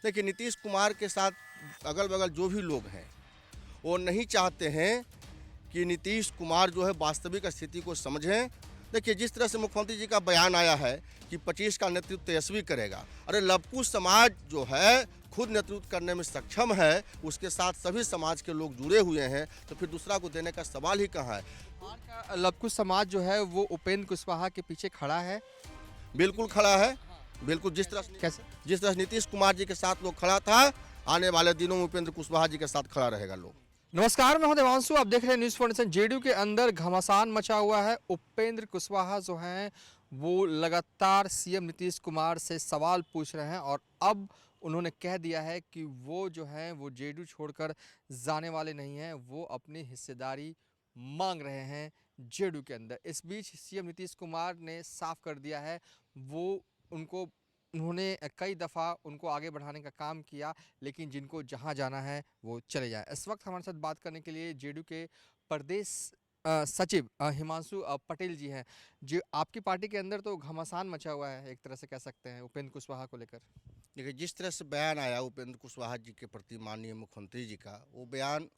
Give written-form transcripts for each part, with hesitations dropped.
देखिए, नीतीश कुमार के साथ अगल बगल जो भी लोग हैं वो नहीं चाहते हैं कि नीतीश कुमार जो है वास्तविक स्थिति को समझें। देखिए, जिस तरह से मुख्यमंत्री जी का बयान आया है कि 25 का नेतृत्व तेजस्वी करेगा, अरे लवकुश समाज जो है खुद नेतृत्व करने में सक्षम है, उसके साथ सभी समाज के लोग जुड़े हुए हैं, तो फिर दूसरा को देने का सवाल ही कहाँ है। बिहार का लवकुश समाज जो है वो उपेंद्र कुशवाहा के पीछे खड़ा है। बिल्कुल खड़ा है। बिल्कुल कैसे? जिस तरह नीतीश कुमार जी के साथ लोग खड़ा था, आने वाले दिनों में उपेंद्र कुशवाहा जी के साथ खड़ा रहेगा लोग। नमस्कार, मैं हूं देवांशु। आप देख रहे हैं न्यूज़ फाउंडेशन। जेडीयू के अंदर घमासान मचा हुआ है। उपेंद्र कुशवाहा जो हैं वो लगातार सीएम नीतीश कुमार से सवाल पूछ रहे हैं और अब उन्होंने कह दिया है कि वो जो हैं वो जेडीयू छोड़कर जाने वाले नहीं हैं, वो अपनी हिस्सेदारी मांग रहे हैं जेडीयू के अंदर। इस बीच सीएम नीतीश कुमार ने साफ कर दिया है वो उन्होंने कई दफ़ा उनको आगे बढ़ाने का काम किया, लेकिन जिनको जहां जाना है वो चले जाएं। इस वक्त हमारे साथ बात करने के लिए जेडीयू के प्रदेश सचिव हिमांशु पटेल जी हैं। जो आपकी पार्टी के अंदर तो घमासान मचा हुआ है, एक तरह से कह सकते हैं, उपेंद्र कुशवाहा को लेकर। देखिए, जिस तरह से बयान आया उपेंद्र कुशवाहा जी के प्रति माननीय मुख्यमंत्री जी का, वो बयान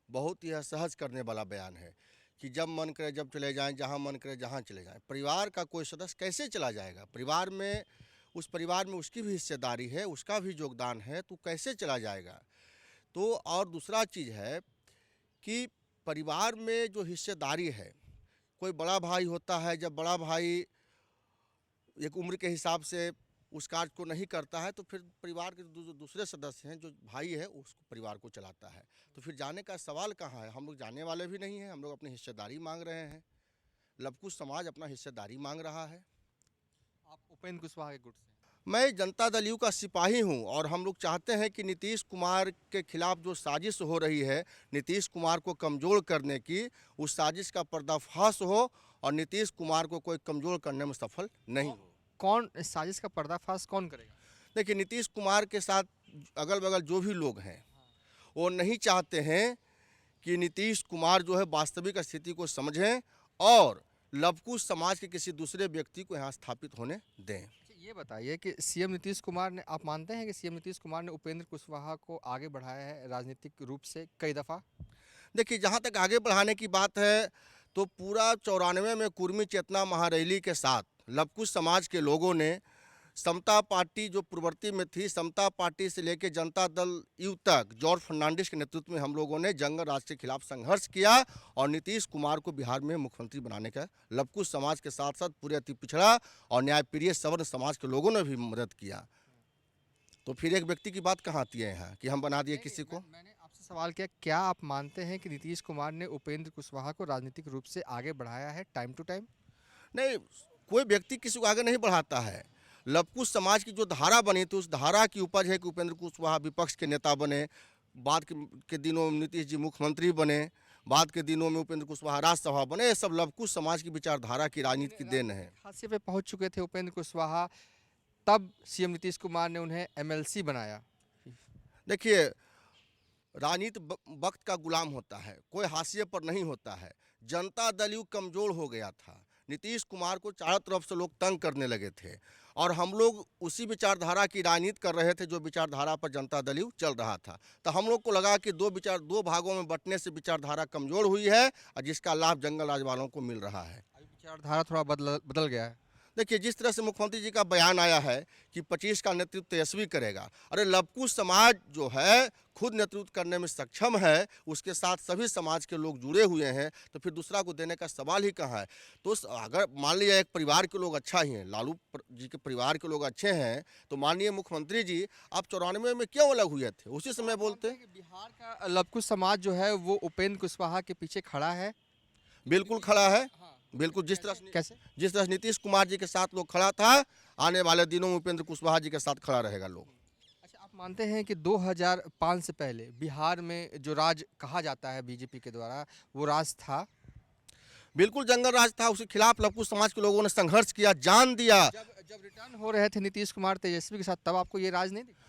बहुत ही असहज करने वाला बयान है कि जब मन करे जब चले जाएं, जहां मन करे जहां चले जाएं। परिवार का कोई सदस्य कैसे चला जाएगा? परिवार में उस परिवार में उसकी भी हिस्सेदारी है, उसका भी योगदान है, तो कैसे चला जाएगा? तो और दूसरा चीज़ है कि परिवार में जो हिस्सेदारी है, कोई बड़ा भाई होता है, जब बड़ा भाई एक उम्र के हिसाब से उस कार्य को नहीं करता है, तो फिर परिवार के जो दूसरे सदस्य हैं, जो भाई है, उसको परिवार को चलाता है। तो फिर जाने का सवाल कहाँ है? हम लोग जाने वाले भी नहीं हैं, हम लोग अपनी हिस्सेदारी मांग रहे हैं। लवकुश समाज अपना हिस्सेदारी मांग रहा है। आप उपेंद्र कुशवाहा के गुट से हैं। मैं जनता दल यू का सिपाही हूं और हम लोग चाहते हैं कि नीतीश कुमार के खिलाफ जो साजिश हो रही है, नीतीश कुमार को कमज़ोर करने की, उस साजिश का पर्दाफाश हो और नीतीश कुमार को कोई कमज़ोर करने में सफल नहीं हो। कौन इस साजिश का पर्दाफाश कौन करेगा? देखिए, नीतीश कुमार के साथ अगल बगल जो भी लोग हैं वो नहीं चाहते हैं कि नीतीश कुमार जो है वास्तविक स्थिति को समझें और लवकुश समाज के किसी दूसरे व्यक्ति को यहाँ स्थापित होने दें। ये बताइए कि सीएम नीतीश कुमार ने, आप मानते हैं कि सीएम नीतीश कुमार ने उपेंद्र कुशवाहा को आगे बढ़ाया है राजनीतिक रूप से कई दफ़ा? देखिए, जहाँ तक आगे बढ़ाने की बात है, तो पूरा 94 में कुर्मी चेतना महारैली के साथ लवकुश समाज के लोगों ने समता पार्टी जो पूर्ववर्ती में थी, समता पार्टी से लेकर जनता दल यू तक जॉर्ज फर्नांडिस के नेतृत्व में हम लोगों ने जंगल राज के खिलाफ संघर्ष किया और नीतीश कुमार को बिहार में मुख्यमंत्री बनाने का लवकुश समाज के साथ साथ पूरे अति पिछड़ा और न्यायप्रिय सवर्ण समाज के लोगों ने भी मदद किया। तो फिर एक व्यक्ति की बात कहाँ आती है यहाँ कि हम बना दिए किसी को? मैंने आपसे सवाल किया, क्या आप मानते हैं कि नीतीश कुमार ने उपेंद्र कुशवाहा को राजनीतिक रूप से आगे बढ़ाया है टाइम टू टाइम? नहीं, कोई व्यक्ति किसी को आगे नहीं बढ़ाता है। लवकुश समाज की जो धारा बनी थी, उस धारा की उपज है कि उपेंद्र कुशवाहा विपक्ष के नेता बने, बाद के दिनों में नीतीश जी मुख्यमंत्री बने, बाद के दिनों में उपेंद्र कुशवाहा राज्यसभा बने। ये सब लवकुश समाज की विचारधारा की राजनीति की देन है। हाशिए पे पहुंच चुके थे उपेंद्र कुशवाहा, तब सीएम नीतीश कुमार ने उन्हें एमएलसी बनाया। देखिए, राजनीति वक्त का गुलाम होता है, कोई हाशिए पर नहीं होता है। जनता दल यू कमज़ोर हो गया था, नीतीश कुमार को चारों तरफ से लोग तंग करने लगे थे और हम लोग उसी विचारधारा की राजनीति कर रहे थे जो विचारधारा पर जनता दल यू चल रहा था। तो हम लोग को लगा कि दो भागों में बंटने से विचारधारा कमज़ोर हुई है और जिसका लाभ जंगल राज वालों को मिल रहा है। अभी विचारधारा थोड़ा बदल गया है। देखिए, जिस तरह से मुख्यमंत्री जी का बयान आया है कि 25 का नेतृत्व तेजस्वी करेगा, अरे लवकुश समाज जो है खुद नेतृत्व करने में सक्षम है, उसके साथ सभी समाज के लोग जुड़े हुए हैं, तो फिर दूसरा को देने का सवाल ही कहाँ है? तो अगर मान लिया एक परिवार के लोग अच्छा ही हैं, लालू जी के परिवार के लोग अच्छे हैं, तो माननीय मुख्यमंत्री जी आप 94 में क्यों अलग हुए थे? उसी समय बोलते। बिहार का लवकुश समाज जो है वो उपेंद्र कुशवाहा के पीछे खड़ा है। बिल्कुल खड़ा है। बिल्कुल, कैसे? जिस तरह नीतीश कुमार जी के साथ लोग खड़ा था, आने वाले दिनों में उपेंद्र कुशवाहा जी के साथ खड़ा रहेगा लोग। अच्छा, आप मानते हैं कि 2005 से पहले बिहार में जो राज कहा जाता है बीजेपी के द्वारा, वो राज था? बिल्कुल जंगल राज था, उसके खिलाफ लवकुश समाज के लोगों ने संघर्ष किया, जान दिया। जब रिटर्न हो रहे थे नीतीश कुमार तेजस्वी के साथ, तब आपको ये राज नहीं दिखा?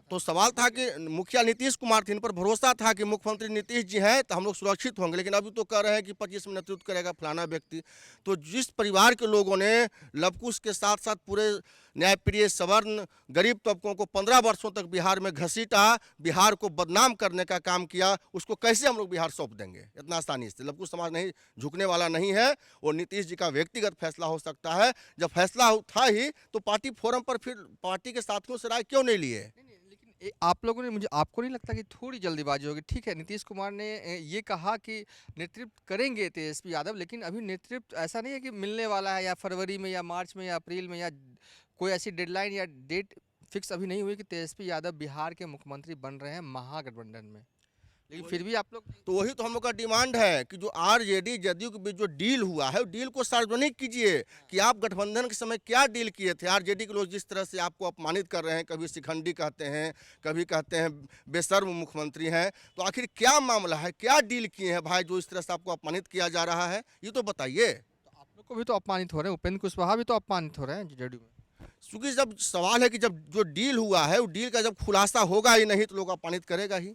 तो सवाल था कि मुखिया नीतीश कुमार थे, इन पर भरोसा था कि मुख्यमंत्री नीतीश जी हैं तो हम लोग सुरक्षित होंगे, लेकिन अभी तो कह रहे हैं कि 25 में नेतृत्व करेगा फलाना व्यक्ति। तो जिस परिवार के लोगों ने लवकुश के साथ साथ पूरे न्यायप्रिय सवर्ण गरीब तबकों को 15 वर्षों तक बिहार में घसीटा, बिहार को बदनाम करने का काम किया, उसको कैसे हम लोग बिहार सौंप देंगे इतना आसानी से? लवकुश समाज नहीं झुकने वाला नहीं है। और नीतीश जी का व्यक्तिगत फैसला हो सकता है। जब फैसला था ही तो पार्टी फोरम पर फिर पार्टी के साथियों से राय क्यों नहीं लिए? लेकिन आप लोगों ने, मुझे आपको नहीं लगता कि थोड़ी जल्दीबाजी होगी? ठीक है, नीतीश कुमार ने ये कहा कि नेतृत्व करेंगे तेजस्वी यादव, लेकिन अभी नेतृत्व ऐसा नहीं है कि मिलने वाला है, या फरवरी में या मार्च में या अप्रैल में, या कोई ऐसी डेडलाइन या डेट फिक्स अभी नहीं हुई कि तेजस्वी यादव बिहार के मुख्यमंत्री बन रहे हैं महागठबंधन में। लेकिन फिर भी आप लोग तो वही तो हम लोग का डिमांड है कि जो आरजेडी जदयू के बीच जो डील हुआ है, डील को सार्वजनिक कीजिए कि आप गठबंधन के समय क्या डील किए थे। आरजेडी के लोग जिस तरह से आपको अपमानित कर रहे हैं, कभी शिखंडी कहते हैं, कभी कहते हैं बेशर्म मुख्यमंत्री हैं, तो आखिर क्या मामला है, क्या डील किए हैं भाई जो इस तरह से आपको अपमानित किया जा रहा है? ये तो बताइए। तो आप लोग को भी तो अपमानित हो रहे हैं, उपेंद्र कुशवाहा भी तो अपमानित हो रहे हैं जेडीयू में। क्योंकि जब सवाल है कि जब जो डील हुआ है, वो डील का जब खुलासा होगा ही नहीं तो लोग अपमानित करेगा ही।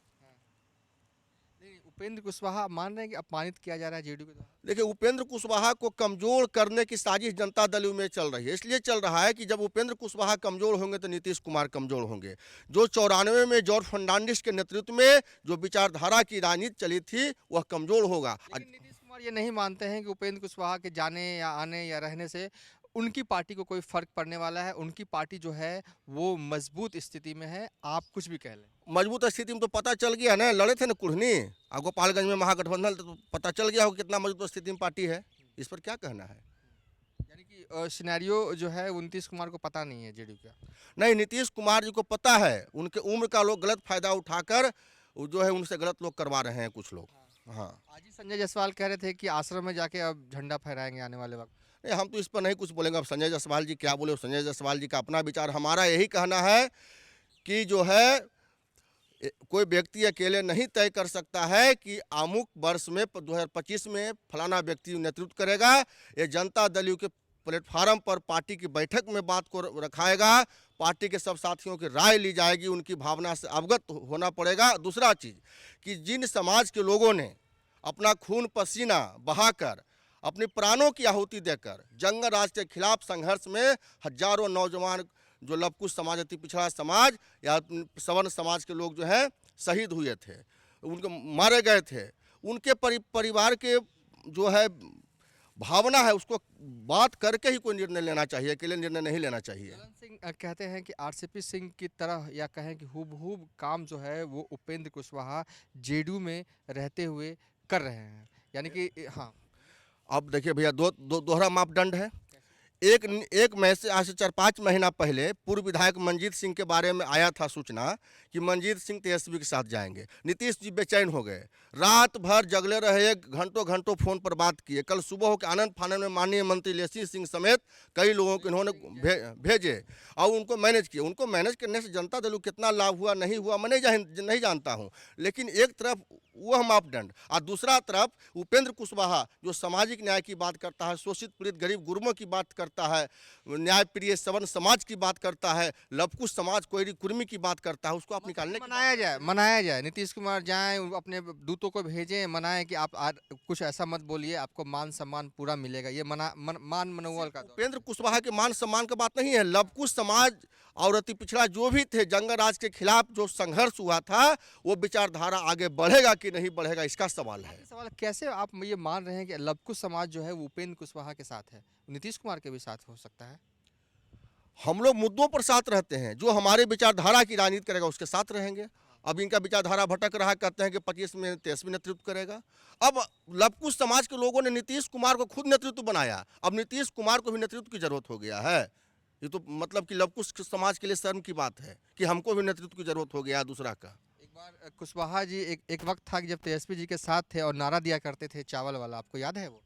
नहीं, उपेंद्र कुशवाहा मान रहे हैं कि अपमानित किया जा रहा है जेडीयू के द्वारा। देखिए, उपेंद्र कुशवाहा को कमजोर करने की साजिश जनता दल में चल रही है। इसलिए चल रहा है कि जब उपेंद्र कुशवाहा कमजोर होंगे तो नीतीश कुमार कमजोर होंगे। जो 94 में जॉर्ज फर्नांडिस के नेतृत्व में जो विचारधारा की राजनीति चली थी वह कमजोर होगा। लेकिन नीतीश कुमार ये नहीं मानते हैं कि उपेंद्र कुशवाहा के जाने या आने या रहने से उनकी पार्टी को कोई फर्क पड़ने वाला है। उनकी पार्टी जो है वो मजबूत स्थिति में है, आप कुछ भी कह लें। मजबूत स्थिति में तो पता चल गया ना, लड़े थे ना कुढ़नी और गोपालगंज में महागठबंधन, तो पता चल गया हो कितना मजबूत स्थिति में पार्टी है। इस पर क्या कहना है? यानी कि सिनेरियो जो है वो नीतीश कुमार को पता नहीं है जेडीयू का। नहीं, नीतीश कुमार जी को पता है। उनके उम्र का लोग गलत फायदा उठाकर वो जो है उनसे गलत लोग करवा रहे हैं कुछ लोग। हाँ, आज ही संजय जायसवाल कह रहे थे कि आश्रम में जाके अब झंडा फहराएंगे आने वाले वक्त। नहीं, हम तो इस पर नहीं कुछ बोलेंगे। अब संजय जायसवाल जी क्या बोले, संजय जायसवाल जी का अपना विचार। हमारा यही कहना है कि जो है कोई व्यक्ति अकेले नहीं तय कर सकता है कि अमुक वर्ष में 2025 में फलाना व्यक्ति नेतृत्व करेगा। ये जनता दल के प्लेटफार्म पर पार्टी की बैठक में बात को रखाएगा, पार्टी के सब साथियों की राय ली जाएगी, उनकी भावना से अवगत होना पड़ेगा। दूसरा चीज़ कि जिन समाज के लोगों ने अपना खून पसीना बहाकर, अपने प्राणों की आहुति देकर जंग राज के खिलाफ संघर्ष में हजारों नौजवान जो लवकुश समाज, अति पिछड़ा समाज या सवर्ण समाज के लोग जो हैं शहीद हुए थे, उनको मारे गए थे, उनके परिवार के जो है भावना है उसको बात करके ही कोई निर्णय लेना चाहिए, अकेले निर्णय नहीं लेना चाहिए। ललन सिंह कहते हैं कि आरसीपी सिंह की तरह, या कहें कि हूबहू काम जो है वो उपेंद्र कुशवाहा जेडीयू में रहते हुए कर रहे हैं। यानी कि हाँ, अब देखिए भैया, दोहरा मापदंड है। एक मई से आज से 4-5 महीना पहले पूर्व विधायक मंजीत सिंह के बारे में आया था सूचना कि मंजीत सिंह तेजस्वी के साथ जाएंगे। नीतीश जी बेचैन हो गए, रात भर जगले रहे, घंटों घंटों फोन पर बात किए। कल सुबह हो के आनंद फानन में माननीय मंत्री लेसी सिंह समेत कई लोगों को इन्होंने भेजे और उनको मैनेज किया। उनको मैनेज करने से जनता दल को कितना लाभ हुआ नहीं हुआ मैं नहीं जानता हूँ, लेकिन एक तरफ वह मापदंड और दूसरा तरफ उपेंद्र कुशवाहा जो सामाजिक न्याय की बात करता है, शोषित पीड़ित गरीब गुरबों की बात करता है, न्याय प्रिय सवर्ण समाज की बात करता है, लवकुश समाज कोयरी कुर्मी की बात करता है, उसको आप निकालने मनाया जाए। नीतीश कुमार जाएं, अपने दूतों को भेजें, मनाएं कि आप कुछ ऐसा मत बोलिए, आपको मान सम्मान पूरा मिलेगा। ये मान मनोबल का उपेंद्र कुशवाहा के मान सम्मान का बात नहीं है। लवकुश समाज और अति पिछड़ा जो भी थे, जंग राज के खिलाफ जो संघर्ष हुआ था, वो विचारधारा आगे बढ़ेगा कि नहीं बढ़ेगा, इसका सवाल है। सवाल कैसे आप ये मान रहे हैं कि लवकुश समाज जो है वो उपेंद्र कुशवाहा के साथ है, नीतीश कुमार के भी साथ हो सकता है? हम लोग मुद्दों पर साथ रहते हैं, जो हमारे विचारधारा की राजनीति करेगा उसके साथ रहेंगे। अब इनका विचारधारा भटक रहा है, कहते हैं कि 25 में तेजस्वी नेतृत्व करेगा। अब लवकुश समाज के लोगों ने नीतीश कुमार को खुद नेतृत्व बनाया, अब नीतीश कुमार को भी नेतृत्व की जरूरत हो गया है। ये तो मतलब कि लवकुश समाज के लिए शर्म की बात है कि हमको भी नेतृत्व की जरूरत हो गया दूसरा का। एक बार कुशवाहा जी एक वक्त था कि जब तेजस्वी जी के साथ थे और नारा दिया करते थे चावल वाला, आपको याद है वो?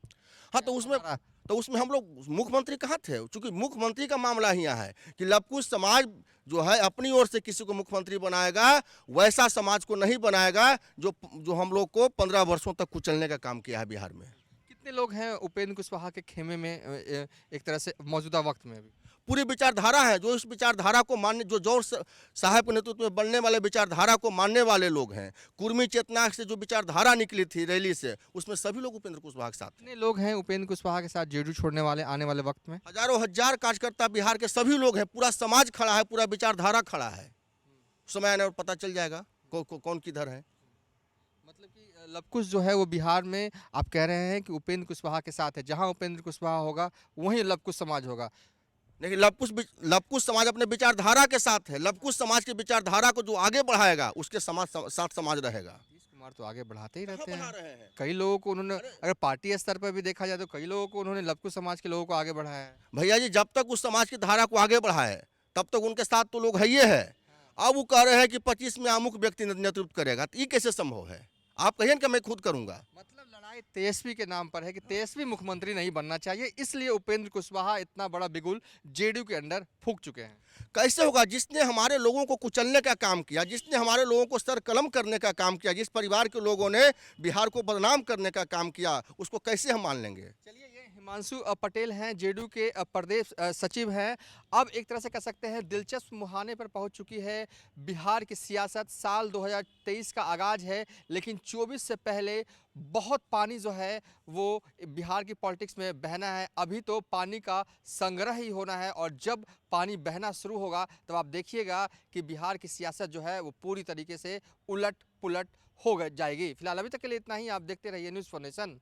हाँ, तो उसमें हम लोग मुख्यमंत्री कहाँ थे? चूंकि मुख्यमंत्री का मामला ही यहाँ है कि लवकुश समाज जो है अपनी ओर से किसी को मुख्यमंत्री बनाएगा, वैसा समाज को नहीं बनाएगा जो हम लोग को 15 वर्षों तक कुचलने का काम किया है बिहार में। कितने लोग हैं उपेंद्र कुशवाहा के खेमे में एक तरह से मौजूदा वक्त में? अभी पूरी विचारधारा है, जो इस विचारधारा को मानने, जो जौहर साहब के नेतृत्व में बनने वाले विचारधारा को मानने वाले लोग हैं। कुर्मी चेतना से जो विचारधारा निकली थी रैली से, उसमें सभी लोग उपेंद्र कुशवाहा के साथ हैं। कितने लोग हैं उपेंद्र कुशवाहा के साथ जेडीयू छोड़ने वाले आने वाले वक्त में? हजारों हजार कार्यकर्ता बिहार के सभी लोग हैं, पूरा समाज खड़ा है, पूरा विचारधारा खड़ा है। समय आने और पता चल जाएगा कौन किधर है। मतलब कि लवकुश जो है वो बिहार में आप कह रहे हैं कि उपेंद्र कुशवाहा के साथ है, जहां उपेंद्र कुशवाहा होगा वहीं लवकुश समाज होगा। देखिए, लवकुश समाज अपने विचारधारा के साथ है। लवकुश समाज की विचारधारा को जो आगे बढ़ाएगा उसके साथ समाज रहेगा। नीतीश कुमार तो आगे बढ़ाते ही रहते कहाँ बढ़ा हैं। रहे हैं? कई लोगों को उन्होंने, अगर पार्टी स्तर पर भी देखा जाए तो कई लोगों को उन्होंने लवकुश समाज के लोगों को आगे बढ़ाया है। भैया जी, जब तक उस समाज की धारा को आगे बढ़ाए तब तक उनके साथ तो लोग है ही है। अब वो कह रहे हैं कि 25 में अमुक व्यक्ति नेतृत्व करेगा, तो ये कैसे संभव है? आप कहिए कि मैं खुद करूंगा। मतलब लड़ाई तेजस्वी के नाम पर है कि तेजस्वी मुख्यमंत्री नहीं बनना चाहिए, इसलिए उपेंद्र कुशवाहा इतना बड़ा बिगुल जेडीयू के अंदर फूंक चुके हैं। कैसे होगा? जिसने हमारे लोगों को कुचलने का काम किया, जिसने हमारे लोगों को सर कलम करने का काम किया, जिस परिवार के लोगों ने बिहार को बदनाम करने का काम किया, उसको कैसे हम मान लेंगे? चलिए, ये हिमांशु पटेल हैं, जेडीयू के प्रदेश सचिव हैं। अब एक तरह से कह सकते हैं दिलचस्प मुहाने पर पहुंच चुकी है बिहार की सियासत। साल 2023 का आगाज है, लेकिन 24 से पहले बहुत पानी जो है वो बिहार की पॉलिटिक्स में बहना है। अभी तो पानी का संग्रह ही होना है, और जब पानी बहना शुरू होगा तब आप देखिएगा कि बिहार की सियासत जो है वो पूरी तरीके से उलट पुलट हो जाएगी। फिलहाल अभी तक के लिए इतना ही। आप देखते रहिए न्यूज़ फॉर नेशन।